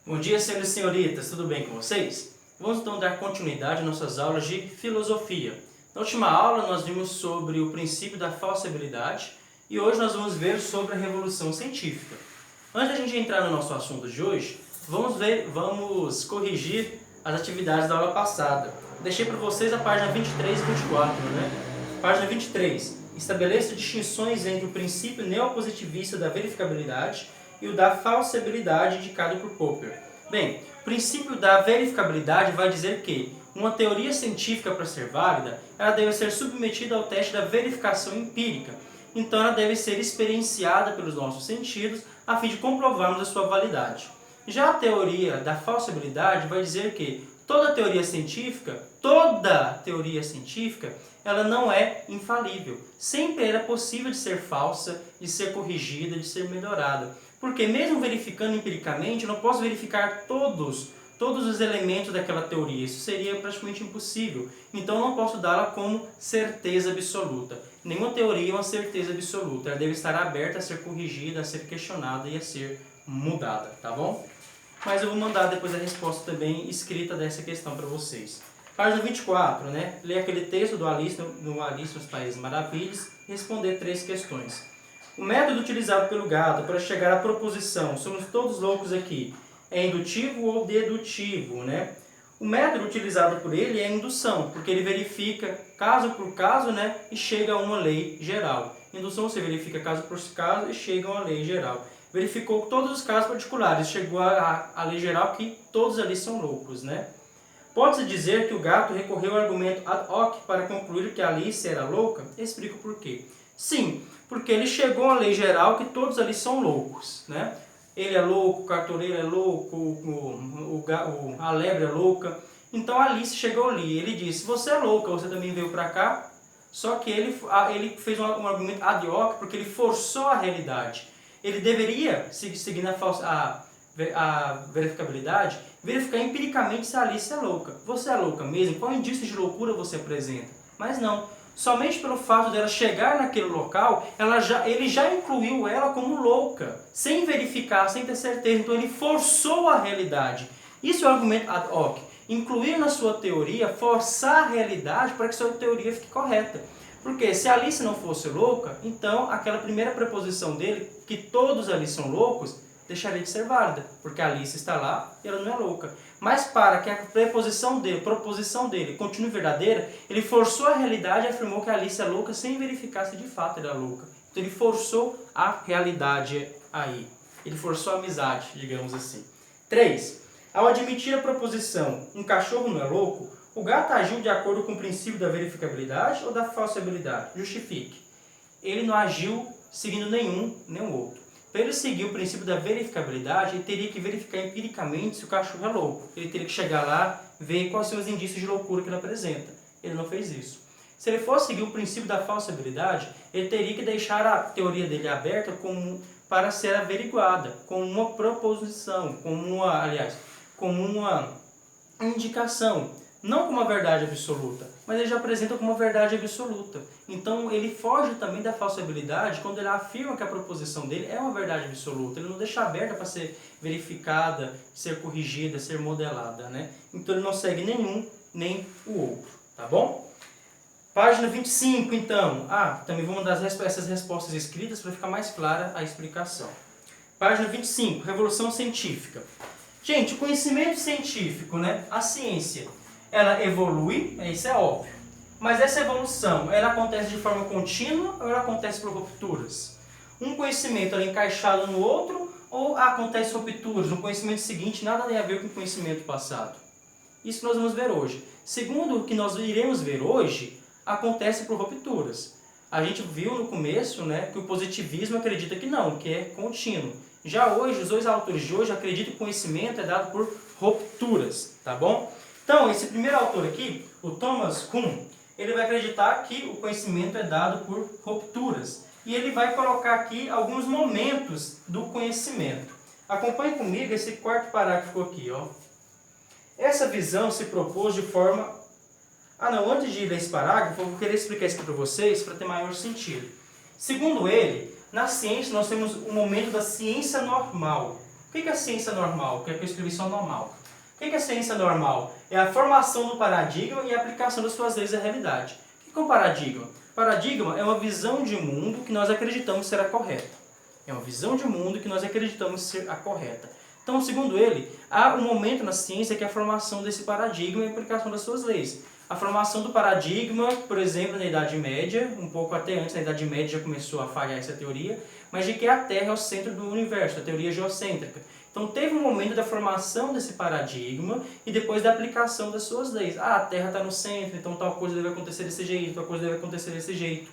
Bom dia, senhores e senhoritas, tudo bem com vocês? Vamos então dar continuidade às nossas aulas de filosofia. Na última aula nós vimos sobre o princípio da falsibilidade e hoje nós vamos ver sobre a revolução científica. Antes da gente entrar no nosso assunto de hoje, vamos corrigir as atividades da aula passada. Deixei para vocês a página 23 e 24, né? Página 23. Estabeleça distinções entre o princípio neopositivista da verificabilidade e o da falsibilidade indicado por Popper. Bem, o princípio da verificabilidade vai dizer que uma teoria científica, para ser válida, ela deve ser submetida ao teste da verificação empírica. Então ela deve ser experienciada pelos nossos sentidos a fim de comprovarmos a sua validade. Já a teoria da falsibilidade vai dizer que toda teoria científica, ela não é infalível. Sempre era possível de ser falsa, de ser corrigida, de ser melhorada. Porque mesmo verificando empiricamente, eu não posso verificar todos os elementos daquela teoria. Isso seria praticamente impossível. Então eu não posso dá-la como certeza absoluta. Nenhuma teoria é uma certeza absoluta. Ela deve estar aberta a ser corrigida, a ser questionada e a ser mudada, tá bom? Mas eu vou mandar depois a resposta também escrita dessa questão para vocês. Página 24, né? Ler aquele texto do Alice nos Países Maravilhas e responder 3 questões. O método utilizado pelo gato para chegar à proposição "somos todos loucos aqui" é indutivo ou dedutivo, né? O método utilizado por ele é a indução, porque ele verifica caso por caso, né, e chega a uma lei geral. Indução você verifica caso por caso e chega a uma lei geral. Verificou todos os casos particulares, chegou à lei geral que todos ali são loucos, né? Pode-se dizer que o gato recorreu ao argumento ad hoc para concluir que Alice era louca? Explico por quê. Sim, porque ele chegou à lei geral que todos ali são loucos, né? Ele é louco, o cartoleiro é louco, a lebre é louca. Então Alice chegou ali, ele disse, você é louca, você também veio para cá? Só que ele fez um argumento ad hoc porque ele forçou a realidade. Ele deveria, seguindo a verificabilidade, verificar empiricamente se a Alice é louca. Você é louca mesmo? Qual indício de loucura você apresenta? Mas não. Somente pelo fato dela chegar naquele local, ele já incluiu ela como louca, sem verificar, sem ter certeza. Então ele forçou a realidade. Isso é o argumento ad hoc. Incluir na sua teoria, forçar a realidade para que sua teoria fique correta. Porque se Alice não fosse louca, então aquela primeira preposição dele, que todos ali são loucos, deixaria de ser válida, porque a Alice está lá e ela não é louca. Mas para que a proposição dele continue verdadeira, ele forçou a realidade e afirmou que a Alice é louca sem verificar se de fato ela é louca. Então ele forçou a realidade aí. Ele forçou a amizade, digamos assim. 3. Ao admitir a proposição um cachorro não é louco, o gato agiu de acordo com o princípio da verificabilidade ou da falsibilidade? Justifique. Ele não agiu seguindo nenhum nem o outro. Para ele seguir o princípio da verificabilidade, ele teria que verificar empiricamente se o cachorro é louco. Ele teria que chegar lá, ver quais são os indícios de loucura que ele apresenta. Ele não fez isso. Se ele fosse seguir o princípio da falsibilidade, ele teria que deixar a teoria dele aberta para ser averiguada, como uma proposição, como uma indicação. Não como uma verdade absoluta, mas ele já apresenta como uma verdade absoluta. Então ele foge também da falsibilidade quando ele afirma que a proposição dele é uma verdade absoluta. Ele não deixa aberta para ser verificada, ser corrigida, ser modelada, né? Então ele não segue nenhum nem o outro, tá bom? Página 25, então. Também vou mandar essas respostas escritas para ficar mais clara a explicação. Página 25, Revolução Científica. Gente, o conhecimento científico, né? A ciência, ela evolui, isso é óbvio. Mas essa evolução, ela acontece de forma contínua ou ela acontece por rupturas? Um conhecimento é encaixado no outro ou acontece rupturas? No conhecimento seguinte, nada tem a ver com o conhecimento passado. Isso que nós vamos ver hoje. Segundo o que nós iremos ver hoje, acontece por rupturas. A gente viu no começo, né, que o positivismo acredita que não, que é contínuo. Já hoje, os 2 autores de hoje acreditam que o conhecimento é dado por rupturas, tá bom? Então, esse primeiro autor aqui, o Thomas Kuhn, ele vai acreditar que o conhecimento é dado por rupturas. E ele vai colocar aqui alguns momentos do conhecimento. Acompanhe comigo esse 4º parágrafo aqui, ó. Essa visão se propôs de forma... antes de ler esse parágrafo, eu vou querer explicar isso aqui para vocês para ter maior sentido. Segundo ele, na ciência nós temos o momento da ciência normal. que é a ciência normal? O que é que eu escrevi só normal? O que é a ciência normal? É a formação do paradigma e a aplicação das suas leis à realidade. O que é um paradigma? Paradigma é uma visão de mundo que nós acreditamos ser a correta. É uma visão de mundo que nós acreditamos ser a correta. Então, segundo ele, há um momento na ciência que é a formação desse paradigma e a aplicação das suas leis. A formação do paradigma, por exemplo, na Idade Média, um pouco até antes, na Idade Média já começou a falhar essa teoria, mas de que a Terra é o centro do universo, a teoria geocêntrica. Então teve um momento da formação desse paradigma e depois da aplicação das suas leis. Ah, a Terra está no centro, então tal coisa deve acontecer desse jeito, tal coisa deve acontecer desse jeito.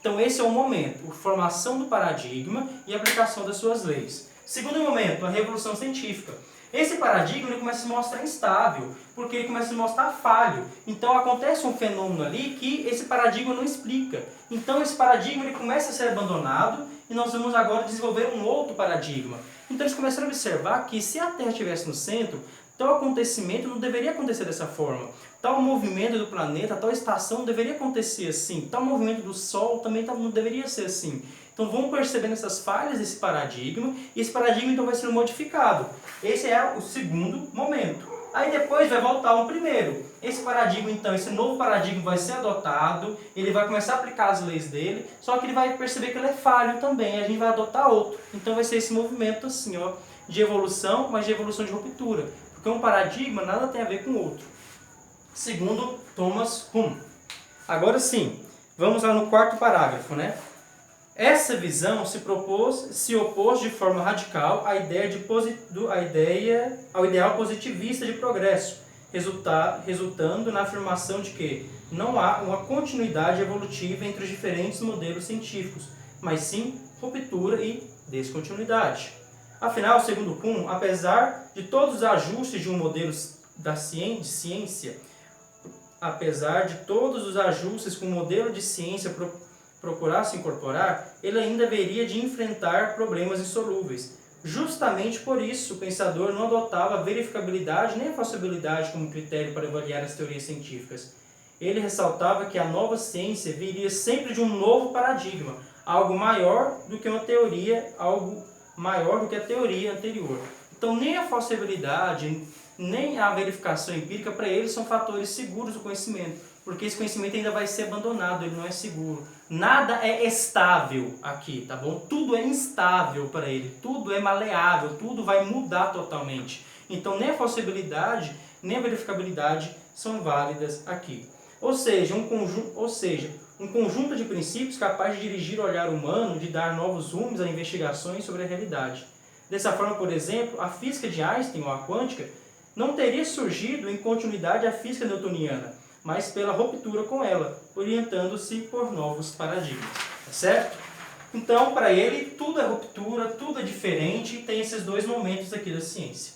Então esse é o momento, a formação do paradigma e a aplicação das suas leis. Segundo momento, a revolução científica. Esse paradigma ele começa a se mostrar instável, porque ele começa a se mostrar falho. Então acontece um fenômeno ali que esse paradigma não explica. Então esse paradigma ele começa a ser abandonado e nós vamos agora desenvolver um outro paradigma. Então eles começaram a observar que se a Terra estivesse no centro, tal acontecimento não deveria acontecer dessa forma. Tal movimento do planeta, tal estação não deveria acontecer assim. Tal movimento do Sol também não deveria ser assim. Então vamos percebendo essas falhas desse paradigma e esse paradigma então vai ser modificado. Esse é o segundo momento. Aí depois vai voltar um primeiro. Esse paradigma então, esse novo paradigma vai ser adotado, ele vai começar a aplicar as leis dele, só que ele vai perceber que ele é falho também, a gente vai adotar outro. Então vai ser esse movimento assim, ó, de evolução, mas de evolução de ruptura. Porque um paradigma nada tem a ver com o outro. Segundo Thomas Kuhn. Agora sim, vamos lá no quarto parágrafo, né? Essa visão se opôs de forma radical ao ideal positivista de progresso, resultando na afirmação de que não há uma continuidade evolutiva entre os diferentes modelos científicos, mas sim ruptura e descontinuidade. Afinal, segundo Kuhn, apesar de todos os ajustes de um modelo de ciência, apesar de todos os ajustes que um modelo de ciência procurasse incorporar, ele ainda haveria de enfrentar problemas insolúveis. Justamente por isso, o pensador não adotava a verificabilidade nem a falsibilidade como critério para avaliar as teorias científicas. Ele ressaltava que a nova ciência viria sempre de um novo paradigma, algo maior do que uma teoria, algo maior do que a teoria anterior. Então, nem a falsibilidade, nem a verificação empírica, para ele, são fatores seguros do conhecimento, porque esse conhecimento ainda vai ser abandonado, ele não é seguro. Nada é estável aqui, tá bom? Tudo é instável para ele, tudo é maleável, tudo vai mudar totalmente. Então, nem a falsibilidade, nem a verificabilidade são válidas aqui. Ou seja, um conjunto de princípios capaz de dirigir o olhar humano, de dar novos rumos a investigações sobre a realidade. Dessa forma, por exemplo, a física de Einstein, ou a quântica, não teria surgido em continuidade à física newtoniana, mas pela ruptura com ela, orientando-se por novos paradigmas. Tá certo? Então, para ele, tudo é ruptura, tudo é diferente, e tem esses dois momentos aqui da ciência.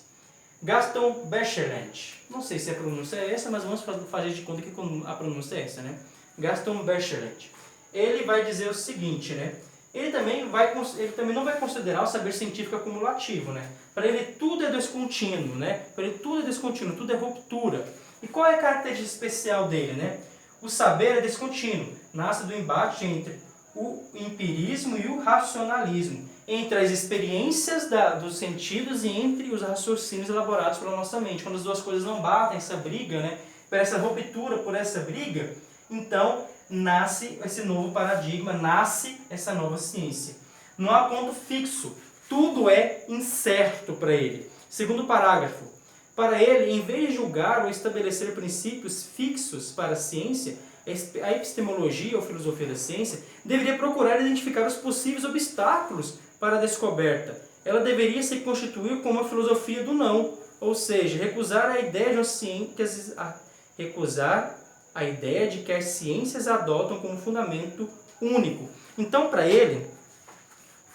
Gaston Bertrand, não sei se a pronúncia é essa, mas vamos fazer de conta que a pronúncia é essa, né? Gaston Bertrand. Ele vai dizer o seguinte, né? Ele também não vai considerar o saber científico acumulativo, né? Para ele tudo é descontínuo, né? Para ele tudo é descontínuo, tudo é ruptura. E qual é a característica especial dele, né? O saber é descontínuo, nasce do embate entre o empirismo e o racionalismo, entre as experiências dos sentidos e entre os raciocínios elaborados pela nossa mente. Quando as duas coisas não batem, essa briga, né? Por essa ruptura, por essa briga, então nasce esse novo paradigma, nasce essa nova ciência. Não há ponto fixo, tudo é incerto para ele. Segundo parágrafo, para ele, em vez de julgar ou estabelecer princípios fixos para a ciência, a epistemologia ou filosofia da ciência deveria procurar identificar os possíveis obstáculos para a descoberta. Ela deveria se constituir como a filosofia do não, ou seja, recusar a ideia de que as ciências adotam como fundamento único. Então, para ele,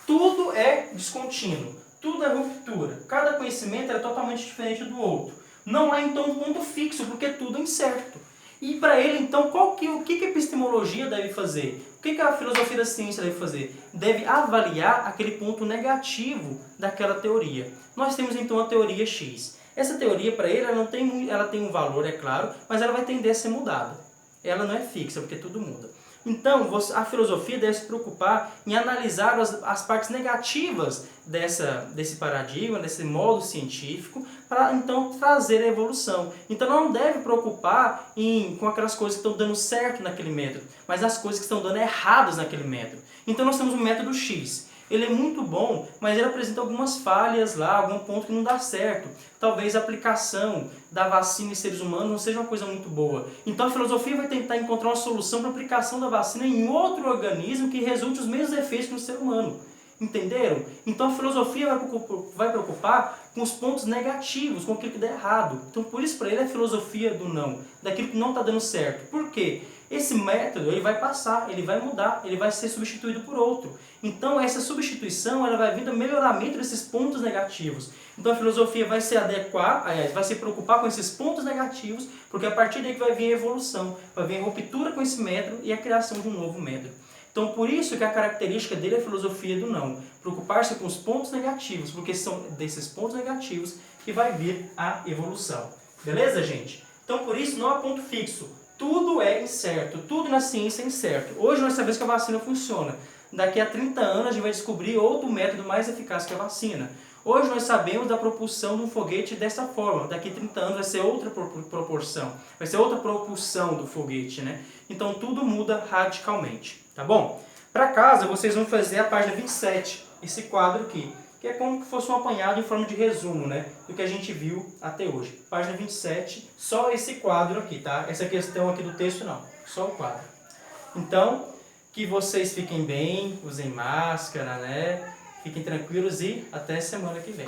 tudo é descontínuo, tudo é ruptura. Cada conhecimento é totalmente diferente do outro. Não há, então, um ponto fixo, porque tudo é incerto. E para ele, então, o que a epistemologia deve fazer? O que a filosofia da ciência deve fazer? Deve avaliar aquele ponto negativo daquela teoria. Nós temos, então, a teoria X. Essa teoria, para ele, ela tem um valor, é claro, mas ela vai tender a ser mudada. Ela não é fixa, porque tudo muda. Então, a filosofia deve se preocupar em analisar as partes negativas desse paradigma, desse modo científico, para então trazer a evolução. Então, não deve preocupar com aquelas coisas que estão dando certo naquele método, mas as coisas que estão dando erradas naquele método. Então, nós temos o método X. Ele é muito bom, mas ele apresenta algumas falhas lá, algum ponto que não dá certo. Talvez a aplicação da vacina em seres humanos não seja uma coisa muito boa. Então a filosofia vai tentar encontrar uma solução para a aplicação da vacina em outro organismo que resulte os mesmos efeitos no ser humano. Entenderam? Então a filosofia vai preocupar com os pontos negativos, com aquilo que dá errado. Então por isso para ele é a filosofia do não, daquilo que não está dando certo. Por quê? Esse método ele vai passar, ele vai mudar, ele vai ser substituído por outro. Então essa substituição ela vai vir do melhoramento desses pontos negativos. Então a filosofia vai se adequar, vai se preocupar com esses pontos negativos, porque a partir daí que vai vir a evolução, vai vir a ruptura com esse método e a criação de um novo método. Então por isso que a característica dele é a filosofia do não, preocupar-se com os pontos negativos, porque são desses pontos negativos que vai vir a evolução. Beleza, gente? Então por isso não há ponto fixo. Tudo é incerto, tudo na ciência é incerto. Hoje nós sabemos que a vacina funciona. Daqui a 30 anos a gente vai descobrir outro método mais eficaz que a vacina. Hoje nós sabemos da propulsão de um foguete dessa forma. Daqui a 30 anos vai ser outra proporção, vai ser outra propulsão do foguete, né? Então tudo muda radicalmente, tá bom? Para casa vocês vão fazer a página 27, esse quadro aqui, que é como se fosse um apanhado em forma de resumo, né, do que a gente viu até hoje. Página 27, só esse quadro aqui, tá? Essa questão aqui do texto não, só o quadro. Então, que vocês fiquem bem, usem máscara, né? Fiquem tranquilos e até semana que vem.